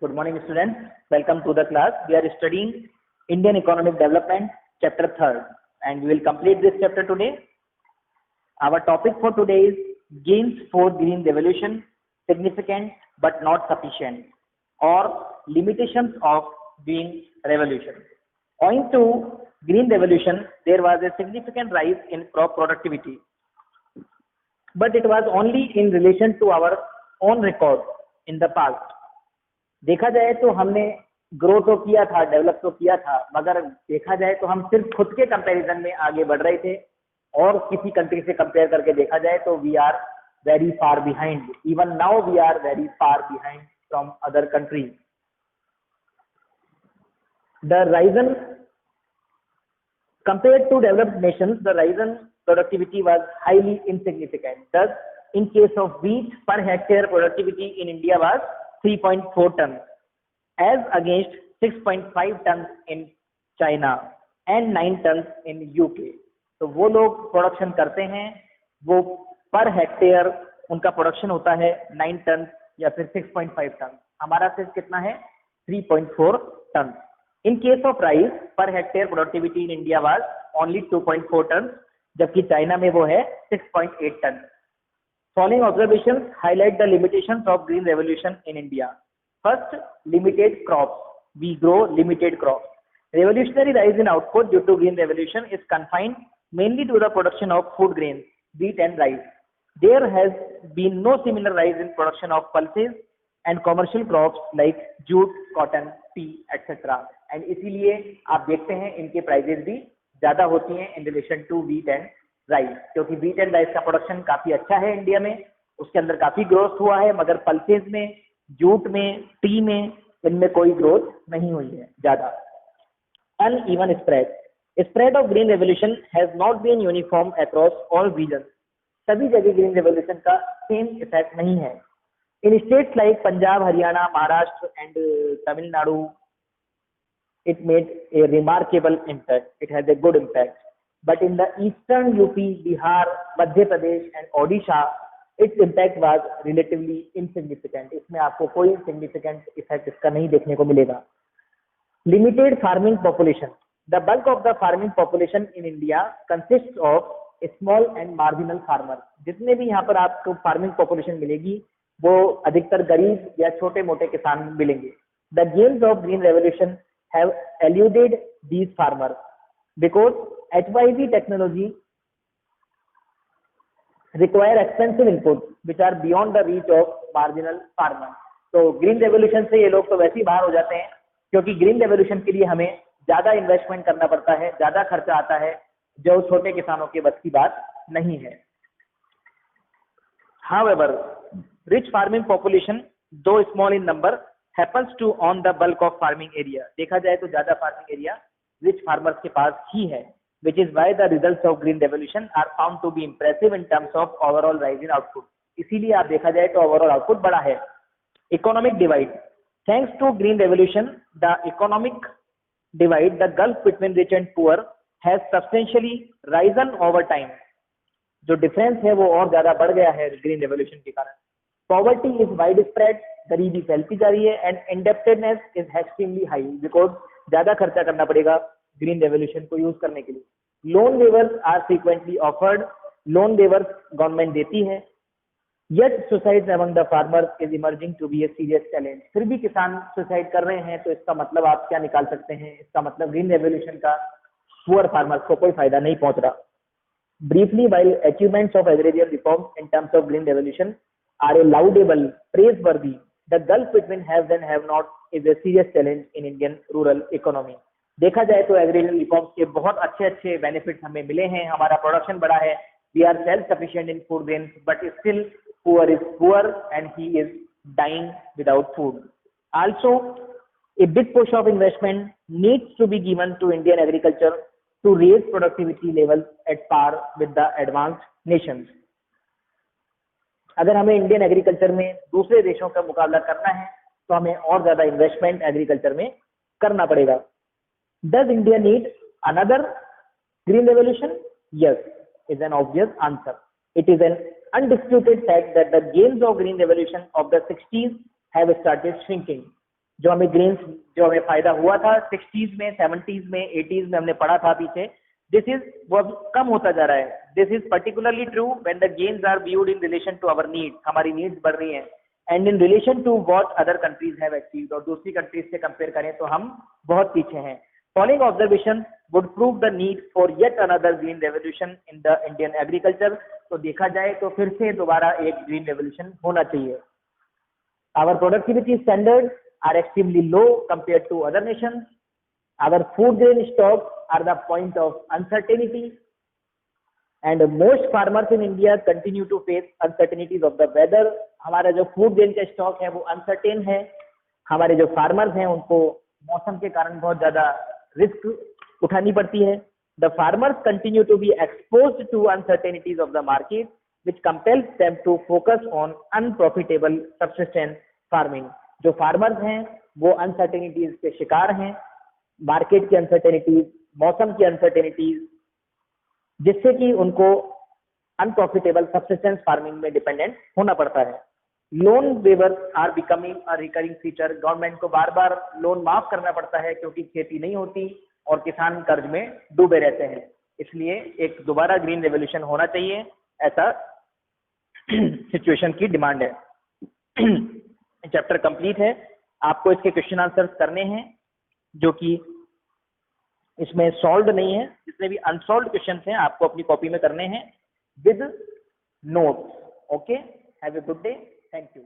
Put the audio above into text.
Good morning, students. Welcome to the class. We are studying Indian Economic Development, Chapter 3rd, and we will complete this chapter today. Our topic for today is gains for Green Revolution, significant but not sufficient, or limitations of Green Revolution. Owing to Green Revolution, there was a significant rise in crop productivity, but it was only in relation to our own record in the past. देखा जाए तो हमने grow तो किया था, develop तो किया था, मगर देखा जाए तो हम सिर्फ खुद के कंपैरिजन में आगे बढ़ रहे थे और किसी कंट्री से कंपेयर करके देखा जाए तो we are very far behind. Even now we are very far behind from other countries. The risen compared to developed nations, the rise in productivity was highly insignificant. Thus, in case of wheat, per hectare productivity in India was 3.4 tons, as against 6.5 tons in China and 9 tons in UK. तो वो लोग production करते हैं, वो per hectare उनका production होता है 9 ton या फिर 6.5 टन. हमारा सिर्फ कितना है? 3.4 ton. In case of rice, per hectare productivity in India was only 2.4 tons, जबकि चाइना में वो है 6.8 tons. Following observations highlight the limitations of Green Revolution in India. First, limited crops. We grow limited crops. Revolutionary rise in output due to Green Revolution is confined mainly to the production of food grains, wheat and rice. There has been no similar rise in production of pulses and commercial crops like jute, cotton, tea, etc. And इसीलिए आप देखते हैं इनके prices भी ज्यादा होती हैं in relation to wheat and rice, क्योंकि वीट एंड राइस का प्रोडक्शन काफी अच्छा है इंडिया में, उसके अंदर काफी ग्रोथ हुआ है, मगर पल्सेस में, जूट में, टी में, इनमें कोई ग्रोथ नहीं हुई है ज्यादा. Uneven spread of green revolution has not been uniform across all region. सभी जगह ग्रीन रेवोल्यूशन का सेम इफेक्ट नहीं है. In states like Punjab, Haryana, Maharashtra and Tamil Nadu, it made a remarkable impact. It has a good impact. But in the eastern UP, Bihar, Madhya Pradesh and Odisha, its impact was relatively insignificant. इसमें आपको कोई significant effect इसका नहीं देखने को मिलेगा. Limited farming population. The bulk of the farming population in India consists of small and marginal farmers. जितने भी यहाँ पर आपको farming population मिलेगी, वो अधिकतर गरीब या छोटे मोटे किसान मिलेंगे. The gains of Green Revolution have eluded these farmers because HYV technology require expensive inputs which are beyond the reach of marginal farmer. तो ग्रीन रेवोल्यूशन से ये लोग तो वैसे ही बाहर हो जाते हैं, क्योंकि ग्रीन रेवोल्यूशन के लिए हमें ज्यादा इन्वेस्टमेंट करना पड़ता है, ज्यादा खर्चा आता है, जो छोटे किसानों के बस की बात नहीं है. However, rich farming population, though small in number, happens to own the bulk of farming area. देखा जाए तो ज्यादा फार्मिंग एरिया रिच फार्मर्स के पास ही है, which is why the results of green revolution are found to be impressive in terms of overall rise in output. इसीलिए आप देखा जाए तो ओवरऑल आउटपुट बड़ा है. Economic divide. Thanks to green revolution the economic divide, the gulf between rich and poor has substantially risen over time. जो difference है वो और ज्यादा बढ़ गया है ग्रीन रेवोल्यूशन के कारण. Poverty is widespread. गरीबी फैलती जा रही है. And indebtedness is extremely high because ज्यादा खर्चा करना पड़ेगा ग्रीन रेवोल्यूशन को यूज करने के लिए. Loan waivers are frequently offered. Loan waivers government देती है. Yet suicide among the farmers is emerging to be a serious challenge. फिर भी किसान सुसाइड कर रहे हैं, तो इसका मतलब आप क्या निकाल सकते हैं? इसका मतलब ग्रीन रेवोल्यूशन का पुअर फार्मर्स को कोई फायदा नहीं पहुंच रहा. Briefly, while achievements of agrarian reforms in terms of green revolution are a laudable, praiseworthy, the gulf between haves and have not is a serious challenge in Indian rural economy. देखा जाए तो agrarian reforms के बहुत अच्छे अच्छे benefits हमें मिले हैं. हमारा प्रोडक्शन बढ़ा है. We are self sufficient in food grains, but still poor is poor and he is dying without food. Also a big push of investment needs to be given to Indian agriculture to raise productivity levels at par with the advanced nations. अगर हमें Indian agriculture में दूसरे देशों का मुकाबला करना है तो हमें और ज्यादा इन्वेस्टमेंट एग्रीकल्चर में करना पड़ेगा. Does India need another green revolution? Yes, is an obvious answer. It is an undisputed fact that the gains of green revolution of the 60s have started shrinking. जो हमें ग्रेन्स, जो हमें फायदा हुआ था 60s में, 70s में, 80s में हमने पढ़ा था पीछे, दिस इज वो अब कम होता जा रहा है। This is particularly true when the gains are viewed in relation to our needs, हमारी नीड्स बढ़ रही हैं, and in relation to what other countries have achieved, और दूसरी कंट्रीज से कंपेयर करें तो हम बहुत पीछे हैं। Following observation would prove the need for yet another green revolution in the Indian agriculture. तो देखा जाए तो फिर से दोबारा एक ग्रीन रेवोल्यूशन होना चाहिए। Our productivity standards are extremely low compared to other nations. Our food grain stocks are the point of uncertainty, and most farmers in India continue to face uncertainties of the weather. हमारा जो food grain का stock है वो uncertain है। हमारे जो farmers हैं उनको मौसम के कारण बहुत ज्यादा रिस्क उठानी पड़ती है। The farmers continue to be exposed to uncertainties of the market, which compels them to focus on unprofitable subsistence farming. जो फार्मर्स हैं वो अनसर्टेनिटीज के शिकार हैं, मार्केट की अनसर्टेनिटीज, मौसम की अनसर्टेनिटीज, जिससे कि उनको अनप्रॉफिटेबल सब्सिस्टेंस फार्मिंग में डिपेंडेंट होना पड़ता है। Loan waivers are becoming a recurring feature. Government को बार बार लोन माफ करना पड़ता है क्योंकि खेती नहीं होती और किसान कर्ज में डूबे रहते हैं। इसलिए एक दोबारा ग्रीन रेवोल्यूशन होना चाहिए, ऐसा सिचुएशन की डिमांड है। चैप्टर कंप्लीट है, आपको इसके क्वेश्चन आंसर्स करने हैं जो कि इसमें सॉल्व नहीं है। जितने भी अनसॉल्व क्वेश्चन हैं आपको अपनी कॉपी में करने हैं with notes. Okay, have a good day, thank you.